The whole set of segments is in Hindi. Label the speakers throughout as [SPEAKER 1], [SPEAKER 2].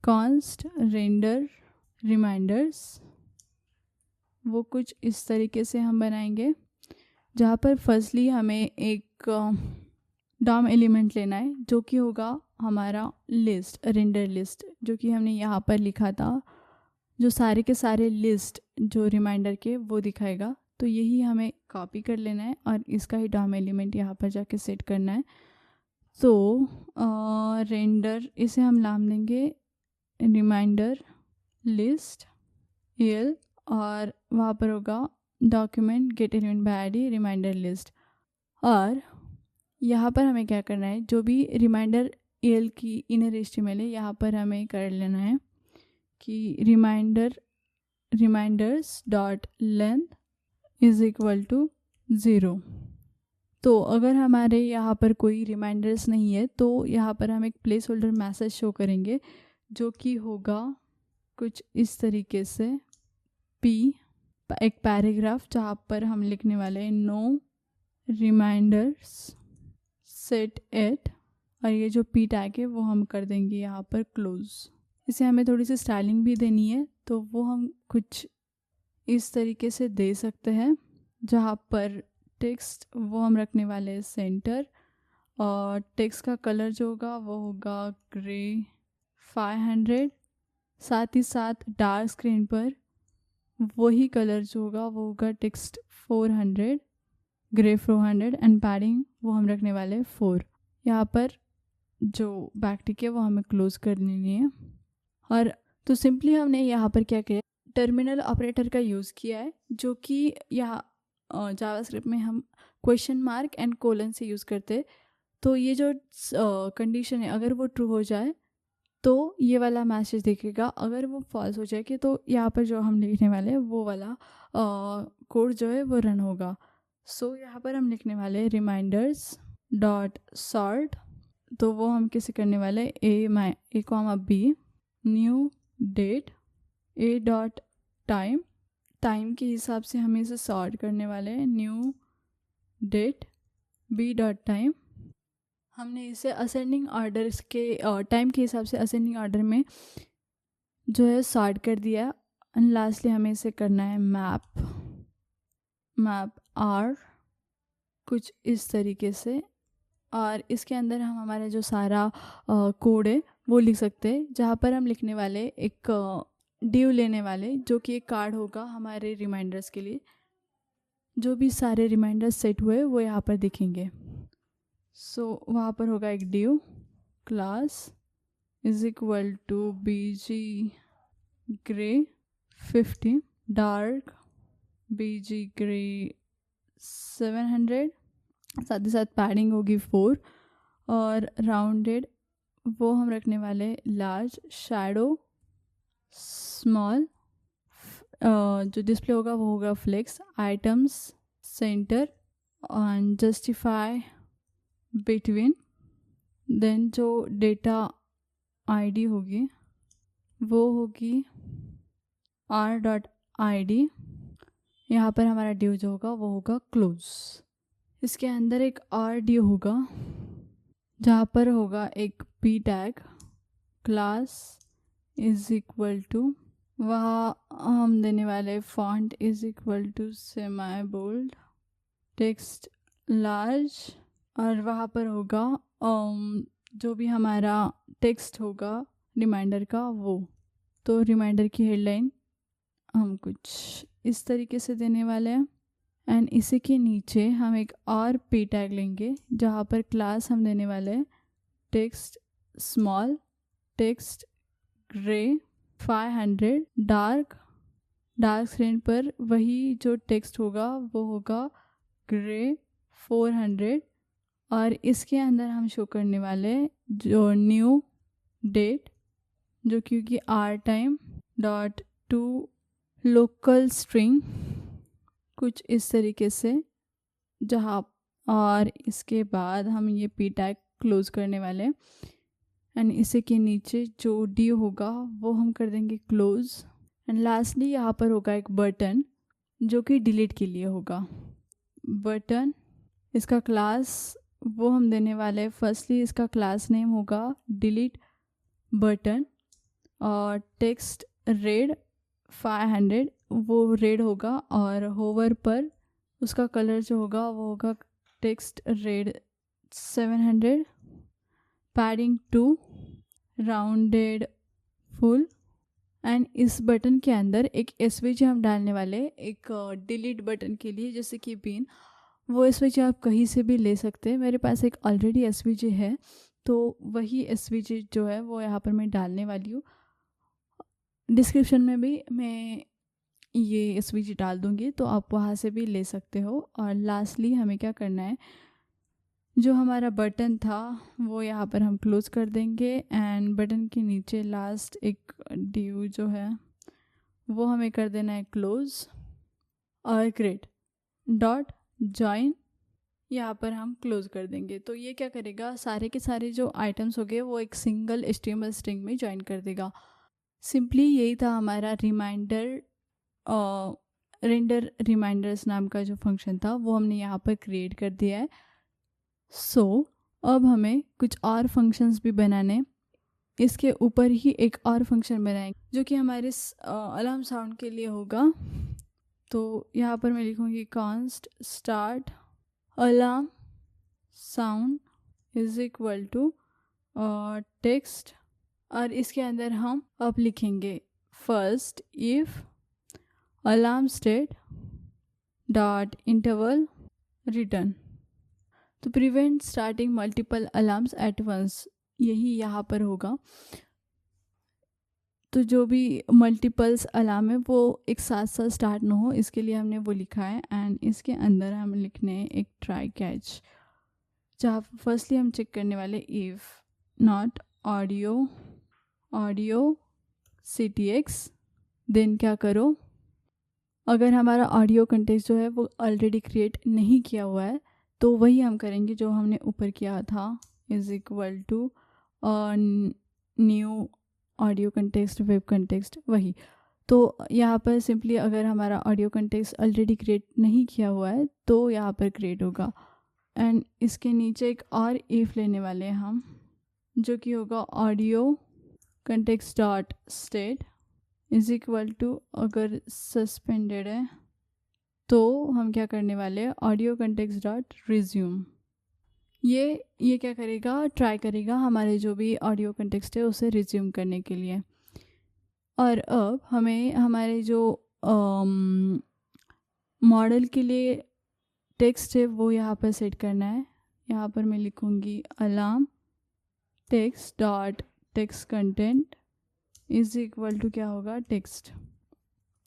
[SPEAKER 1] कॉन्स्ट रेंडर रिमाइंडर्स, वो कुछ इस तरीके से हम बनाएंगे, जहाँ पर फर्स्टली हमें एक डॉम एलिमेंट लेना है जो कि होगा हमारा लिस्ट, रेंडर लिस्ट, जो कि हमने यहाँ पर लिखा था, जो सारे के सारे लिस्ट जो रिमाइंडर के वो दिखाएगा। तो यही हमें कॉपी कर लेना है और इसका ही डॉम एलिमेंट यहाँ पर जाके सेट करना है। तो रेंडर, इसे हम नाम देंगे रिमाइंडर लिस्ट एल, और वहाँ पर होगा document get element by ID reminder list. और यहाँ पर हमें क्या करना है, जो भी रिमाइंडर एल की इनर एचटीएमएल है यहाँ पर हमें कर लेना है कि reminders dot length is equal to 0। तो अगर हमारे यहाँ पर कोई रिमाइंडर्स नहीं है तो यहाँ पर हम एक प्लेस होल्डर मैसेज शो करेंगे, जो कि होगा कुछ इस तरीके से एक पैराग्राफ, जहाँ पर हम लिखने वाले हैं नो रिमाइंडर्स सेट एट, और ये जो पी टैग है वो हम कर देंगे यहाँ पर क्लोज। इसे हमें थोड़ी सी स्टाइलिंग भी देनी है, तो वो हम कुछ इस तरीके से दे सकते हैं, जहाँ पर टेक्स्ट वो हम रखने वाले हैं सेंटर, और टेक्स्ट का कलर जो होगा वो होगा ग्रे 500। साथ ही साथ डार्क स्क्रीन पर वही कलर जो होगा वो होगा टेक्स्ट 400, ग्रे 400, एंड पैडिंग वो हम रखने वाले हैं 4। यहाँ पर जो बैकटिक है वो हमें क्लोज कर लेनी है। और तो सिंपली हमने यहाँ पर क्या किया, टर्मिनल ऑपरेटर का यूज़ किया है, जो कि यहाँ जावास्क्रिप्ट में हम क्वेश्चन मार्क एंड कोलन से यूज़ करते। तो ये जो कंडीशन है अगर वो ट्रू हो जाए तो ये वाला मैसेज दिखेगा, अगर वो फॉल्स हो जाएगी तो यहाँ पर जो हम लिखने वाले हैं वो वाला कोड जो है वो रन होगा। सो यहाँ पर हम लिखने वाले हैं रिमाइंडर्स डॉट सॉर्ट, तो वो हम कैसे करने वाले A comma B, new date A dot time, time के हिसाब से हमें इसे सॉर्ट करने वाले हैं, new date B dot time. हमने इसे असेंडिंग ऑर्डर के टाइम के हिसाब से असेंडिंग ऑर्डर में जो है सॉर्ट कर दिया। एंड लास्टली हमें इसे करना है मैप आर, कुछ इस तरीके से, और इसके अंदर हम हमारा जो सारा कोड है वो लिख सकते हैं, जहाँ पर हम लिखने वाले एक ड्यू लेने वाले, जो कि एक कार्ड होगा हमारे रिमाइंडर्स के लिए। जो भी सारे रिमाइंडर्स सेट हुए वो यहाँ पर दिखेंगे। सो वहाँ पर होगा एक div class is equal to BG grey 50, dark BG grey 700, साथ ही साथ पैडिंग होगी 4, और राउंडेड वो हम रखने वाले लार्ज, शैडो स्मॉल, जो डिस्प्ले होगा वो होगा फ्लेक्स, आइटम्स सेंटर, और जस्टिफाई बिटवीन। देन जो डेटा आईडी होगी वो होगी r.id, यहाँ पर हमारा ड्यू जो होगा वो होगा क्लोज। इसके अंदर एक और ड्यू होगा, जहाँ पर होगा एक p tag class is equal to, वहाँ हम देने वाले font is equal to semi bold, text large, और वहाँ पर होगा जो भी हमारा टेक्स्ट होगा रिमाइंडर का वो। तो रिमाइंडर की हेडलाइन हम कुछ इस तरीके से देने वाले हैं, एंड इसी के नीचे हम एक और पी टैग लेंगे, जहाँ पर क्लास हम देने वाले हैं text small, text grey 500, dark screen पर वही जो टेक्स्ट होगा वो होगा ग्रे 400, और इसके अंदर हम शो करने वाले जो न्यू डेट, जो क्योंकि R time dot to local string, कुछ इस तरीके से, जहाँ, और इसके बाद हम ये पी टैग क्लोज करने वाले हैं, एंड इसी के नीचे जो डी होगा वो हम कर देंगे क्लोज। एंड लास्टली यहाँ पर होगा एक बटन, जो कि डिलीट के लिए होगा बटन। इसका क्लास वो हम देने वाले हैं, फर्स्टली इसका क्लास नेम होगा डिलीट बटन, और टेक्स्ट रेड 500 वो रेड होगा, और होवर पर उसका कलर जो होगा वो होगा text red 700, padding 2, rounded full. And इस बटन के अंदर एक एसवीजी हम डालने वाले, एक डिलीट बटन के लिए, जैसे कि पिन। वो एसवीजी आप कहीं से भी ले सकते हैं। मेरे पास एक ऑलरेडी एसवीजी है, तो वही एसवीजी जो है वो यहाँ पर मैं डालने वाली हूँ। डिस्क्रिप्शन में भी मैं ये एसवीजी डाल दूँगी, तो आप वहाँ से भी ले सकते हो। और लास्टली हमें क्या करना है, जो हमारा बटन था वो यहाँ पर हम क्लोज़ कर देंगे। एंड बटन के नीचे लास्ट एक डिव जो है वो हमें कर देना है क्लोज़। और ग्रेट डॉट जॉइन यहाँ पर हम क्लोज़ कर देंगे। तो ये क्या करेगा, सारे के सारे जो आइटम्स हो गए वो एक सिंगल HTML स्ट्रिंग में ज्वाइन कर देगा। सिंपली यही था हमारा रिमाइंडर रेंडर रिमाइंडर्स नाम का जो फंक्शन था वो हमने यहाँ पर क्रिएट कर दिया है। अब हमें कुछ और फंक्शंस भी बनाने, इसके ऊपर ही एक और फंक्शन बनाएंगे जो कि हमारे अलार्म साउंड के लिए होगा। तो यहाँ पर मैं लिखूँगी const start alarm sound is equal to text, और इसके अंदर हम अब लिखेंगे first if alarm state dot interval return to prevent starting multiple alarms at once, यही यहाँ पर होगा। तो जो भी मल्टीपल्स अलार्म है वो एक साथ साथ स्टार्ट ना हो, इसके लिए हमने वो लिखा है। एंड इसके अंदर हम लिखने हैं एक ट्राई कैच, जहाँ फर्स्टली हम चेक करने वाले if not audio CTX, then क्या करो, अगर हमारा ऑडियो कंटेक्स्ट जो है वो ऑलरेडी क्रिएट नहीं किया हुआ है तो वही हम करेंगे जो हमने ऊपर किया था, is equal to new audio context web context वही। तो यहाँ पर सिंपली अगर हमारा ऑडियो कंटेक्स्ट ऑलरेडी क्रिएट नहीं किया हुआ है तो यहाँ पर क्रिएट होगा। एंड इसके नीचे एक और इफ लेने वाले हैं हम, जो कि होगा audio context dot state is equal to, अगर सस्पेंडेड है तो हम क्या करने वाले हैं, ऑडियो कंटेक्स्ट डॉट रिज्यूम। ये क्या करेगा, ट्राई करेगा हमारे जो भी ऑडियो कंटेक्स्ट है उसे रिज्यूम करने के लिए। और अब हमें हमारे जो मॉडल के लिए टेक्स्ट है वो यहाँ पर सेट करना है। यहाँ पर मैं लिखूँगी alarm text dot text content is equal to क्या होगा, टेक्स्ट।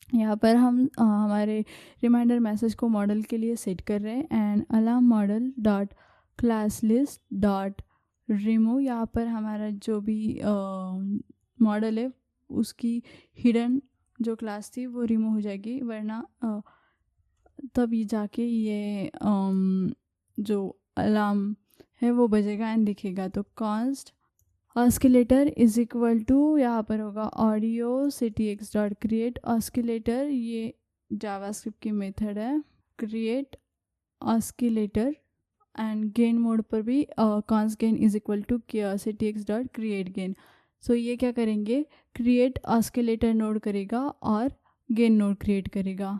[SPEAKER 1] यहाँ पर हम हमारे रिमाइंडर मैसेज को मॉडल के लिए सेट कर रहे हैं। And alarm model dot class list dot remove, यहाँ पर हमारा जो भी मॉडल है उसकी हिडन जो क्लास थी वो रिमूव हो जाएगी, वरना तब ये जाके ये जो अलार्म है वो बजेगा एंड दिखेगा। तो const oscillator is equal to यहाँ पर होगा audio CTX dot create oscillator, ये जावास्क्रिप्ट की मेथड है, create oscillator. And gain node पर भी const gain is equal to CTX dot create gain. So ये क्या करेंगे, क्रिएट ऑस्किलेटर नोड करेगा और गेन नोड क्रिएट करेगा।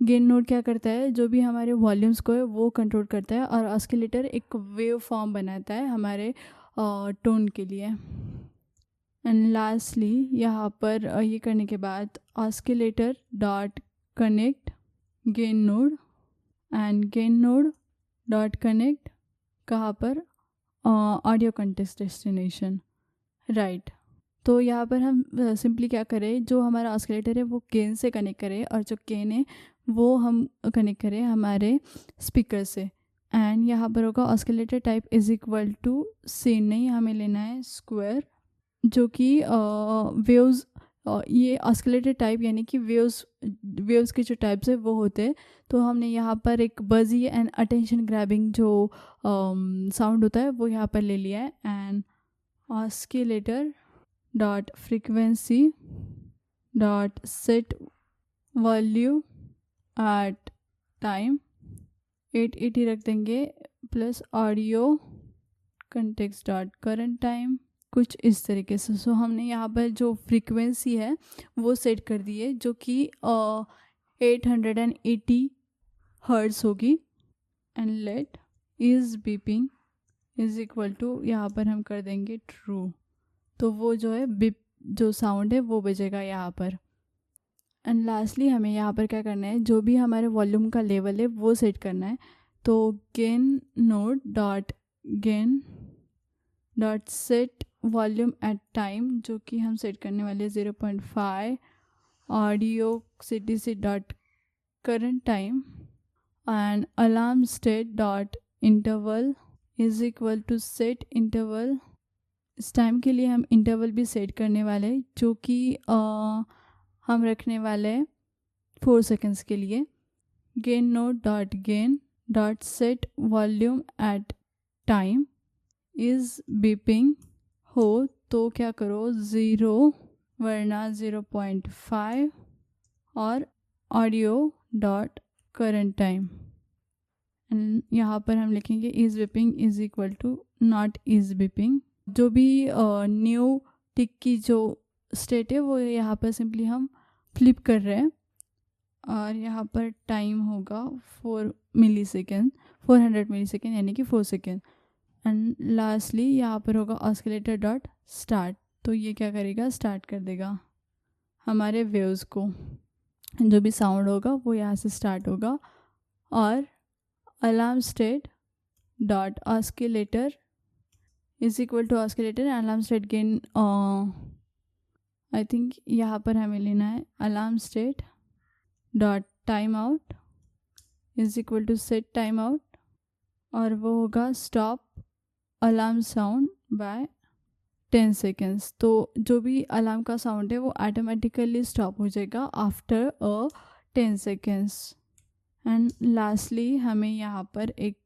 [SPEAKER 1] गेन नोड क्या करता है, जो भी हमारे वॉल्यूम्स को है वो कंट्रोल करता है, और ऑस्किलेटर एक वेव फॉर्म बनाता है हमारे टोन के लिए। एंड लास्टली यहाँ पर ये करने के बाद oscillator dot connect gain node, and gain node dot connect कहाँ पर, ऑडियो कंटेक्स्ट डेस्टिनेशन, राइट। तो यहाँ पर हम सिंपली क्या करें, जो हमारा ऑस्किलेटर है वो गेन से कनेक्ट करें, और जो गेन है वो हम कनेक्ट करें हमारे स्पीकर से। एंड यहाँ पर होगा oscillator type is equal to sine, नहीं हमें लेना है स्क्वायर, जो कि वेव्स, ये ऑस्किलेटर टाइप यानी कि वेव्स के जो टाइप्स है वो होते हैं। तो हमने यहाँ पर एक बजी एंड अटेंशन ग्रैबिंग जो साउंड होता है वो यहाँ पर ले लिया है। And oscillator dot frequency dot set volume at time 880 रख देंगे, plus audio context dot current time कुछ इस तरीके से। सो हमने यहाँ पर जो फ्रीक्वेंसी है वो सेट कर दी है, जो कि 880 हर्ट्ज़ होगी। And let is beeping is equal to, यहाँ पर हम कर देंगे ट्रू, तो वो जो है बिप जो साउंड है वो बजेगा यहाँ पर। एंड लास्टली हमें यहाँ पर क्या करना है, जो भी हमारे वॉल्यूम का लेवल है वो सेट करना है। तो gain node dot set volume at time, जो कि हम सेट करने वाले 0.5, audio ctc dot current time, and alarm state dot interval is equal to set interval. इस टाइम के लिए हम इंटरवल भी सेट करने वाले, जो कि हम रखने वाले हैं 4 सेकेंड्स के लिए। Gain dot set volume at time is beeping हो तो क्या करो 0 वरना 0.5 और audio dot current time. And यहाँ पर हम लिखेंगे is beeping is equal to not is beeping. जो भी न्यू टिक की जो स्टेट है वो यहाँ पर सिंपली हम फ्लिप कर रहे हैं, और यहाँ पर टाइम होगा 400 मिलीसेकेंड यानी कि 4 सेकेंड। एंड लास्टली यहाँ पर होगा ऑस्किलेटर डॉट स्टार्ट, तो ये क्या करेगा, स्टार्ट कर देगा हमारे वेव्स को। जो भी साउंड होगा वो यहाँ से स्टार्ट होगा। और alarm state dot oscillator is equal to oscillator alarm state gain, I think यहाँ पर हमें लेना है alarm state dot timeout is equal to set timeout, और वो होगा stop alarm sound by 10 seconds. तो जो भी अलार्म का साउंड है वो ऑटोमेटिकली स्टॉप हो जाएगा आफ्टर 10 सेकेंड्स। एंड लास्टली हमें यहाँ पर एक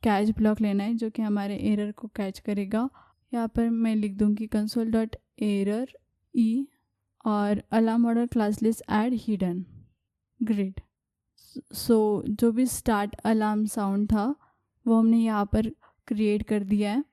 [SPEAKER 1] कैच ब्लॉक लेना है, जो कि हमारे एरर को कैच करेगा। यहाँ पर मैं लिख दूँगी कंसोल डॉट एरर ई और alarm order class list add hidden grid. So जो भी स्टार्ट अलार्म साउंड था वो हमने यहाँ पर क्रिएट कर दिया है।